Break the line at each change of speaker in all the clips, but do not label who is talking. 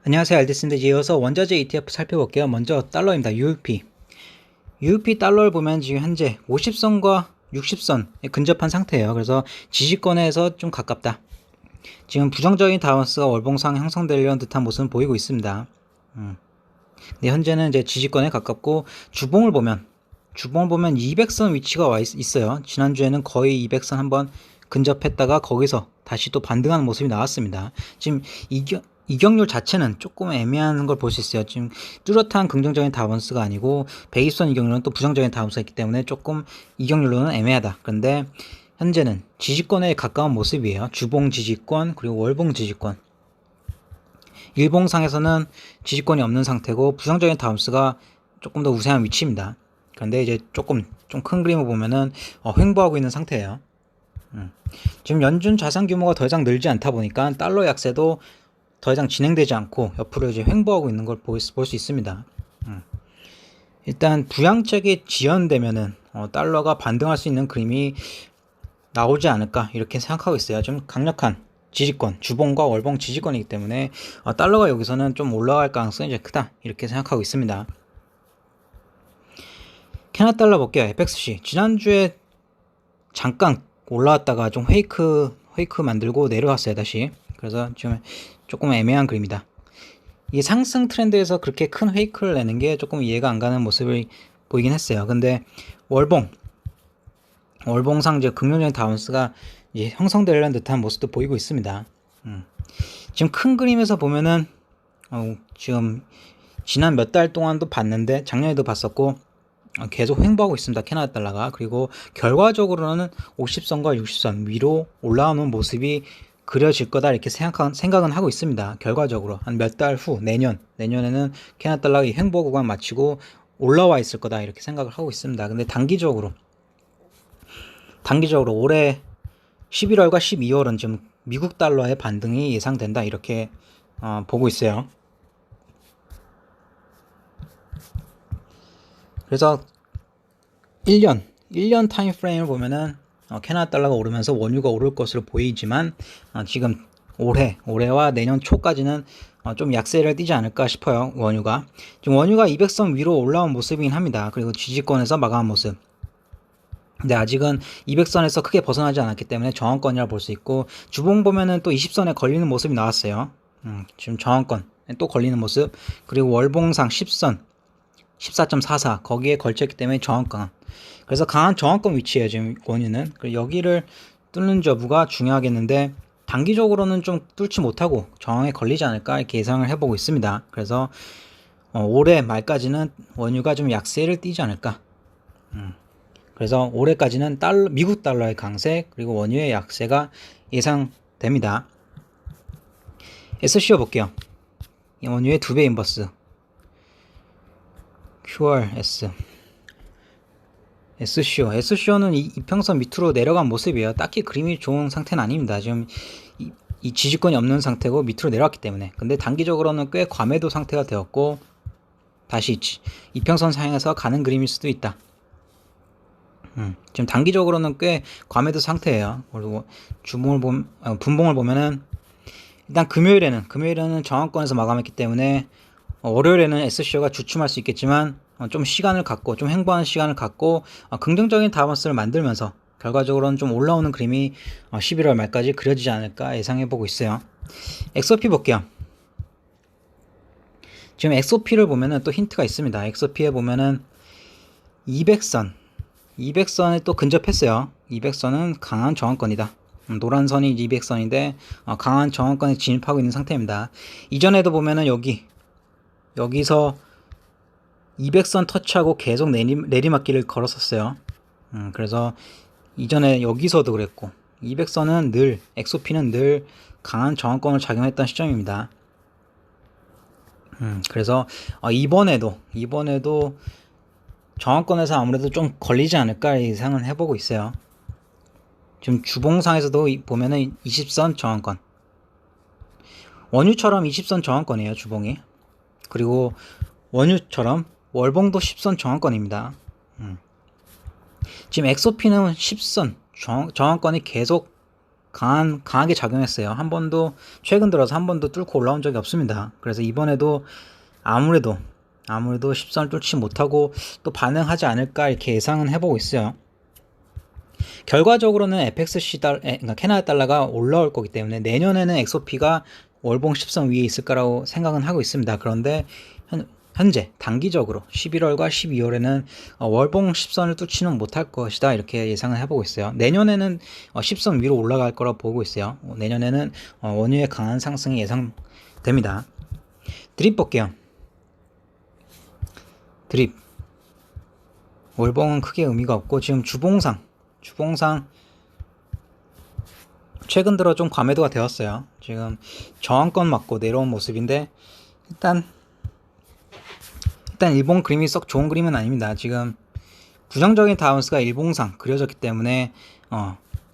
안녕하세요. 알겠습니다. 이제 이어서 원자재 ETF 살펴볼게요. 먼저 달러입니다. UUP. UUP 달러를 보면 지금 현재 50선과 60선에 근접한 상태예요. 그래서 지지권에서 좀 가깝다. 지금 부정적인 다운스가 월봉상 형성되려는 듯한 모습을 보이고 있습니다. 근데 현재는 이제 지지권에 가깝고 주봉을 보면 200선 위치가 와 있어요. 지난주에는 거의 200선 한번 근접했다가 거기서 다시 또 반등하는 모습이 나왔습니다. 지금 이격률 자체는 조금 애매한 걸 볼 수 있어요. 지금 뚜렷한 긍정적인 다운스가 아니고 120선 이격률은 또 부정적인 다운스가 있기 때문에 조금 이격률로는 애매하다. 그런데 현재는 지지권에 가까운 모습이에요. 주봉 지지권 그리고 월봉 지지권. 일봉상에서는 지지권이 없는 상태고 부정적인 다운스가 조금 더 우세한 위치입니다. 그런데 이제 조금 좀 큰 그림을 보면은 횡보하고 있는 상태예요. 지금 연준 자산 규모가 더 이상 늘지 않다 보니까 달러 약세도 더 이상 진행되지 않고 옆으로 이제 횡보하고 있는 걸 볼 수 있습니다. 일단 부양책이 지연되면은 달러가 반등할 수 있는 그림이 나오지 않을까 이렇게 생각하고 있어요. 좀 강력한 지지권, 주봉과 월봉 지지권이기 때문에 달러가 여기서는 좀 올라갈 가능성이 이제 크다 이렇게 생각하고 있습니다. 캐나다 달러 볼게요. FXC 지난주에 잠깐 올라왔다가 좀 페이크 만들고 내려왔어요 다시. 그래서 지금 조금 애매한 그림이다. 이게 상승 트렌드에서 그렇게 큰 페이크를 내는 게 조금 이해가 안 가는 모습을 보이긴 했어요. 근데 월봉상 이제 긍정적인 다운스가 이제 형성되려는 듯한 모습도 보이고 있습니다. 지금 큰 그림에서 보면은 지금 지난 몇 달 동안도 봤는데 작년에도 봤었고 계속 횡보하고 있습니다. 캐나다 달러가. 그리고 결과적으로는 50선과 60선 위로 올라오는 모습이 그려질 거다 이렇게 생각은 하고 있습니다. 결과적으로 한 몇 달 후 내년에는 캐나다 달러가 이 횡보 구간 마치고 올라와 있을 거다 이렇게 생각을 하고 있습니다. 근데 단기적으로 올해 11월과 12월은 좀 미국 달러의 반등이 예상된다 이렇게 보고 있어요. 그래서 1년 타임 프레임을 보면은 캐나다 달러가 오르면서 원유가 오를 것으로 보이지만 지금 올해와 내년 초까지는 좀 약세를 띠지 않을까 싶어요. 원유가 지금 원유가 200선 위로 올라온 모습이긴 합니다. 그리고 지지권에서 마감한 모습. 근데 아직은 200선에서 크게 벗어나지 않았기 때문에 저항권이라 볼 수 있고 주봉 보면은 또 20선에 걸리는 모습이 나왔어요. 지금 저항권 또 걸리는 모습. 그리고 월봉상 10선 14.44 거기에 걸쳤기 때문에 저항권. 그래서 강한 저항권 위치에요 지금 원유는. 그리고 여기를 뚫는 여부가 중요하겠는데 단기적으로는 좀 뚫지 못하고 저항에 걸리지 않을까 이렇게 예상을 해보고 있습니다. 그래서 올해 말까지는 원유가 좀 약세를 띠지 않을까. 그래서 올해까지는 미국 달러의 강세 그리고 원유의 약세가 예상됩니다. SCO 볼게요. 원유의 2배 인버스 QRS SCO는 이평선 밑으로 내려간 모습이에요. 딱히 그림이 좋은 상태는 아닙니다. 지금 이 지지권이 없는 상태고 밑으로 내려왔기 때문에. 근데 단기적으로는 꽤 과매도 상태가 되었고 다시 이평선 상에서 가는 그림일 수도 있다. 지금 단기적으로는 꽤 과매도 상태예요. 그리고 분봉을 보면은 일단 금요일에는 저항권에서 마감했기 때문에 월요일에는 SCO가 주춤할 수 있겠지만 좀 시간을 갖고 좀 횡보하는 시간을 갖고 긍정적인 다운스를 만들면서 결과적으로는 좀 올라오는 그림이 11월 말까지 그려지지 않을까 예상해보고 있어요. XOP 볼게요. 지금 XOP를 보면은 또 힌트가 있습니다. XOP에 보면은 200선에 또 근접했어요. 200선은 강한 저항권이다. 노란 선이 200선인데 강한 저항권에 진입하고 있는 상태입니다. 이전에도 보면은 여기서 200선 터치하고 계속 내리막길을 걸었었어요. 그래서 이전에 여기서도 그랬고 200선은 늘 XOP는 늘 강한 저항권을 작용했던 시점입니다. 그래서 이번에도 저항권에서 아무래도 좀 걸리지 않을까 예상은 해보고 있어요. 지금 주봉상에서도 보면은 20선 저항권, 원유처럼 20선 저항권이에요 주봉이. 그리고 원유처럼 월봉도 10선 저항권입니다. 지금 XOP는 10선 저항권이 계속 강하게 작용했어요. 한 번도 최근 들어서 한 번도 뚫고 올라온 적이 없습니다. 그래서 이번에도 아무래도 10선을 뚫지 못하고 또 반응하지 않을까 이렇게 예상은 해보고 있어요. 결과적으로는 FXC 그러니까 캐나다 달러가 올라올 거기 때문에 내년에는 XOP가 월봉 10선 위에 있을 거라고 생각은 하고 있습니다. 그런데 현재 단기적으로 11월과 12월에는 월봉 10선을 뚫지는 못할 것이다 이렇게 예상을 해보고 있어요. 내년에는 10선 위로 올라갈 거라 보고 있어요. 내년에는 원유의 강한 상승이 예상됩니다. 드립 볼게요. 드립 월봉은 크게 의미가 없고 지금 주봉상 최근 들어 좀 과매도가 되었어요. 지금 저항권 맞고 내려온 모습인데 일단 일봉 그림이 썩 좋은 그림은 아닙니다. 지금 부정적인 다운스가 일봉상 그려졌기 때문에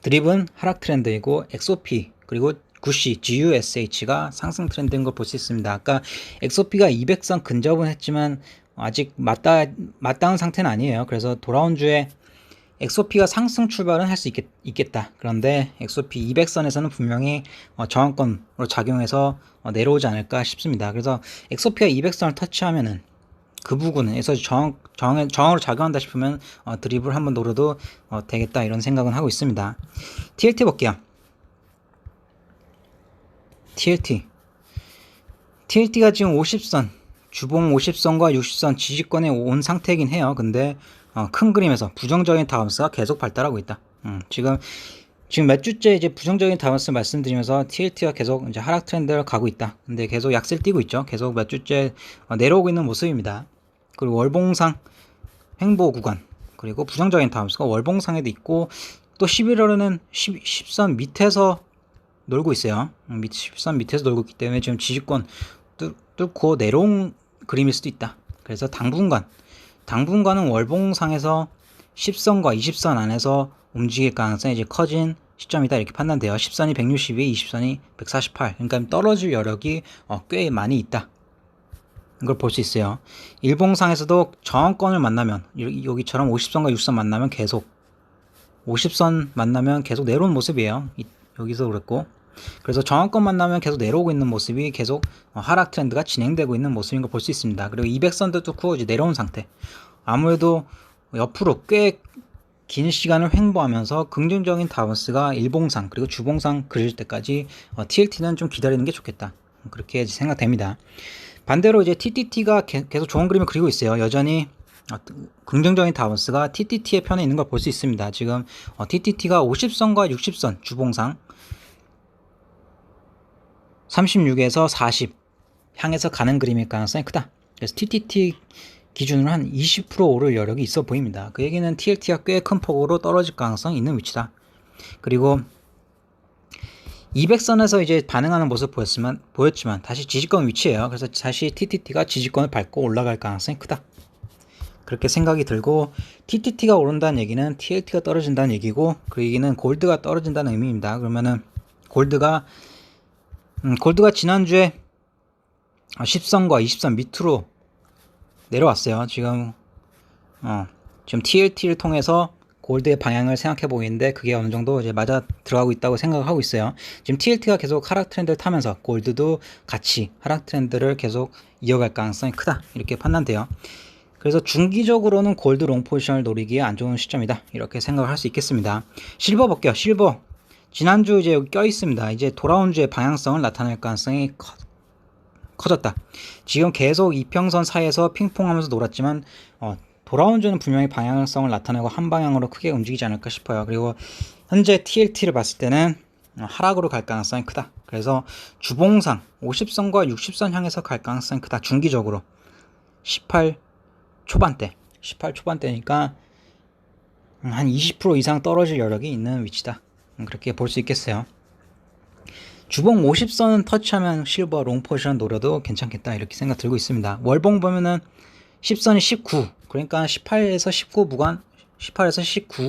드립은 하락 트렌드이고 XOP 그리고 구시 GUSH가 상승 트렌드인 걸 볼 수 있습니다. 아까 XOP가 200선 근접은 했지만 아직 맞닿은 상태는 아니에요. 그래서 돌아온 주에 XOP가 상승 출발은 할 수 있겠다. 그런데 XOP 200선에서는 분명히 저항권으로 작용해서 내려오지 않을까 싶습니다. 그래서 XOP가 200선을 터치하면은 그 부분에서 저항으로 작용한다 싶으면 드립을 한번 노려도 되겠다 이런 생각은 하고 있습니다. TLT 볼게요. TLT가 지금 50선 주봉 50선과 60선 지지권에 온 상태이긴 해요. 근데 큰 그림에서 부정적인 다운스가 계속 발달하고 있다. 지금 몇 주째 이제 부정적인 다운스 말씀드리면서 TLT가 계속 이제 하락 트렌드를 가고 있다. 근데 계속 약세를 띄고 있죠. 계속 몇 주째 내려오고 있는 모습입니다. 그리고 월봉상 횡보 구간 그리고 부정적인 다운스가 월봉상에도 있고 또 11월에는 10선 밑에서 놀고 있어요. 10선 밑에서 놀고 있기 때문에 지금 지지권 뚫고 내려온 그림일 수도 있다. 그래서 당분간은 월봉상에서 10선과 20선 안에서 움직일 가능성이 이제 커진 시점이다 이렇게 판단돼요. 10선이 162, 20선이 148. 그러니까 떨어질 여력이 꽤 많이 있다. 이걸 볼 수 있어요. 일봉상에서도 저항권을 만나면 여기처럼 50선과 60선 만나면 계속 50선 만나면 계속 내려오는 모습이에요. 여기서 그랬고 그래서 저항권 만나면 계속 내려오고 있는 모습이 계속 하락 트렌드가 진행되고 있는 모습인 걸 볼 수 있습니다. 그리고 200선도 뚫고 이제 내려온 상태. 아무래도 옆으로 꽤 긴 시간을 횡보하면서 긍정적인 다운스가 일봉상 그리고 주봉상 그릴 때까지 TLT는 좀 기다리는 게 좋겠다. 그렇게 생각됩니다. 반대로 이제 TTT가 계속 좋은 그림을 그리고 있어요. 여전히 긍정적인 다운스가 TTT의 편에 있는 걸 볼 수 있습니다. 지금 TTT가 50선과 60선 주봉상 36에서 40 향해서 가는 그림일 가능성이 크다. 그래서 TTT 기준으로 한 20% 오를 여력이 있어 보입니다. 그 얘기는 TLT가 꽤 큰 폭으로 떨어질 가능성이 있는 위치다. 그리고 200선에서 이제 반응하는 모습 보였지만 다시 지지권 위치예요. 그래서 다시 TTT가 지지권을 밟고 올라갈 가능성이 크다. 그렇게 생각이 들고 TTT가 오른다는 얘기는 TLT가 떨어진다는 얘기고 그 얘기는 골드가 떨어진다는 의미입니다. 그러면은 골드가 지난주에 10선과 20선 밑으로 내려왔어요. 지금 TLT를 통해서 골드의 방향을 생각해 보이는데 그게 어느 정도 이제 맞아 들어가고 있다고 생각하고 있어요. 지금 TLT가 계속 하락 트렌드를 타면서 골드도 같이 하락 트렌드를 계속 이어갈 가능성이 크다. 이렇게 판단돼요. 그래서 중기적으로는 골드 롱 포지션을 노리기에 안 좋은 시점이다. 이렇게 생각을 할 수 있겠습니다. 실버 볼게요. 실버. 지난주 이제 여기 껴 있습니다. 이제 돌아온 주에 방향성을 나타낼 가능성이 커졌다. 지금 계속 이평선 사이에서 핑퐁하면서 놀았지만 돌아온 주는 분명히 방향성을 나타내고 한 방향으로 크게 움직이지 않을까 싶어요. 그리고 현재 TLT를 봤을 때는 하락으로 갈 가능성이 크다. 그래서 주봉상 50선과 60선 향해서 갈 가능성이 크다. 중기적으로 18 초반대니까 한 20% 이상 떨어질 여력이 있는 위치다. 그렇게 볼 수 있겠어요. 주봉 50선은 터치하면 실버 롱 포지션 노려도 괜찮겠다 이렇게 생각 들고 있습니다. 월봉 보면은 10선이 19 그러니까 18에서 19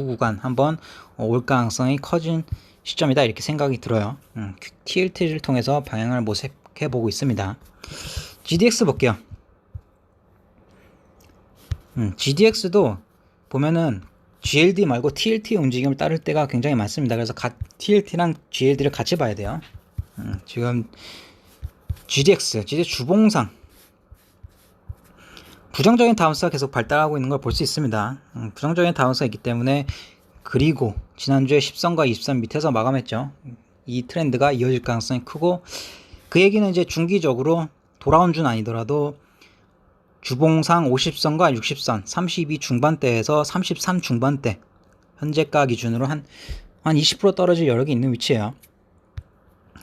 구간 한번 올 가능성이 커진 시점이다 이렇게 생각이 들어요. TLT를 통해서 방향을 모색해 보고 있습니다. GDX 볼게요. GDX도 보면은 GLD 말고 TLT 움직임을 따를 때가 굉장히 많습니다. 그래서 TLT랑 GLD를 같이 봐야 돼요. 지금 GDX 주봉상 부정적인 다운스가 계속 발달하고 있는 걸 볼 수 있습니다. 부정적인 다운스가 있기 때문에, 그리고 지난주에 10선과 20선 밑에서 마감했죠. 이 트렌드가 이어질 가능성이 크고, 그 얘기는 이제 중기적으로 돌아온 주는 아니더라도 주봉상 50선과 60선 32 중반대에서 33 중반대 현재가 기준으로 한 20% 떨어질 여력이 있는 위치예요.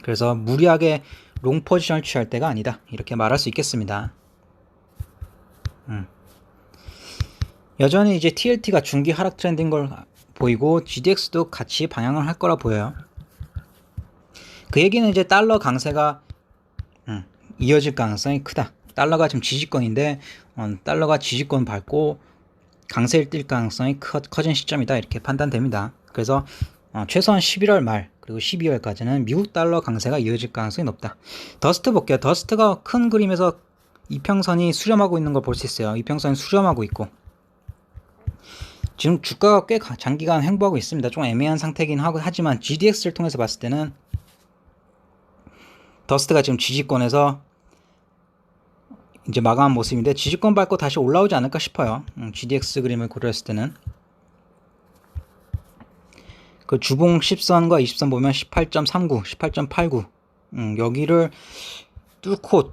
그래서 무리하게 롱 포지션을 취할 때가 아니다, 이렇게 말할 수 있겠습니다. 여전히 이제 TLT가 중기 하락 트렌드인 걸 보이고, GDX도 같이 방향을 할 거라 보여요. 그 얘기는 이제 달러 강세가 이어질 가능성이 크다. 달러가 지금 지지권인데 달러가 지지권 밟고 강세를 띌 가능성이 커진 시점이다, 이렇게 판단됩니다. 그래서 최소한 11월 말 그리고 12월까지는 미국 달러 강세가 이어질 가능성이 높다. 더스트 볼게요. 더스트가 큰 그림에서 이평선이 수렴하고 있는 걸 볼 수 있어요. 이평선이 수렴하고 있고, 지금 주가가 꽤 장기간 횡보하고 있습니다. 좀 애매한 상태긴 하지만 GDX를 통해서 봤을 때는 더스트가 지금 지지권에서 이제 마감한 모습인데, 지지권 밟고 다시 올라오지 않을까 싶어요. GDX 그림을 고려했을 때는 그 주봉 10선과 20선 보면 18.39, 18.89 여기를 뚫고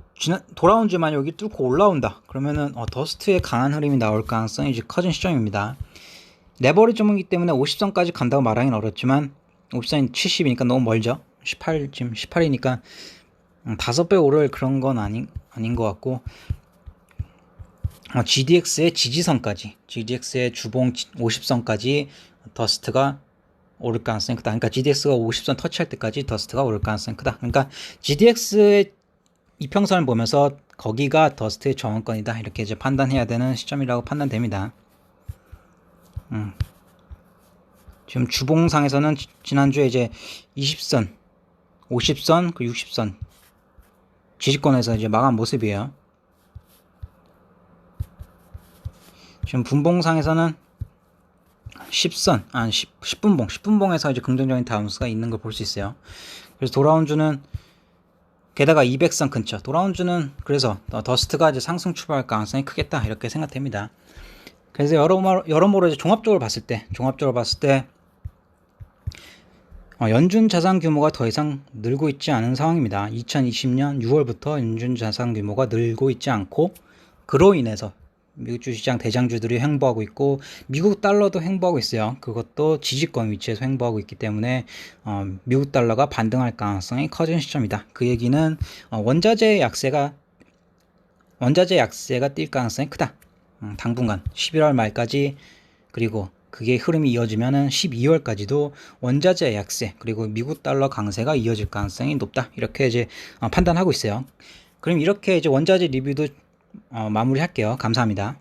돌아온 주만 여기 뚫고 올라온다, 그러면은 더스트의 강한 흐름이 나올 가능성이 이제 커진 시점입니다. 레버리지이기 때문에 50선까지 간다고 말하기는 어렵지만 50선이 70이니까 너무 멀죠. 지금 18이니까 5배 오를 그런 건 아닌 것 같고, GDX의 지지선까지, GDX의 주봉 50선까지 더스트가 오를 가능성이 크다. 그러니까 GDX가 50선 터치할 때까지 더스트가 오를 가능성이 크다. 그러니까 GDX의 이평선을 보면서 거기가 더스트의 저항권이다, 이렇게 이제 판단해야 되는 시점이라고 판단됩니다. 지금 주봉상에서는 지난주에 이제 20선, 50선, 그 60선 지지권에서 이제 마감 모습이에요. 지금 분봉상에서는 10선, 10분봉에서 이제 긍정적인 다운스가 있는 걸 볼 수 있어요. 그래서 돌아온 주는, 게다가 200선 근처 돌아온 주는, 그래서 더스트가 이제 상승 출발할 가능성이 크겠다, 이렇게 생각됩니다. 그래서 여러모로 이제 종합적으로 봤을 때 연준 자산 규모가 더 이상 늘고 있지 않은 상황입니다. 2020년 6월부터 연준 자산 규모가 늘고 있지 않고, 그로 인해서 미국 주시장 대장주들이 횡보하고 있고, 미국 달러도 횡보하고 있어요. 그것도 지지권 위치에서 횡보하고 있기 때문에 미국 달러가 반등할 가능성이 커진 시점이다. 그 얘기는 원자재 약세가 뛸 가능성이 크다. 당분간 11월 말까지, 그리고 그게 흐름이 이어지면은 12월까지도 원자재 약세 그리고 미국 달러 강세가 이어질 가능성이 높다, 이렇게 이제 판단하고 있어요. 그럼 이렇게 이제 원자재 리뷰도 마무리할게요. 감사합니다.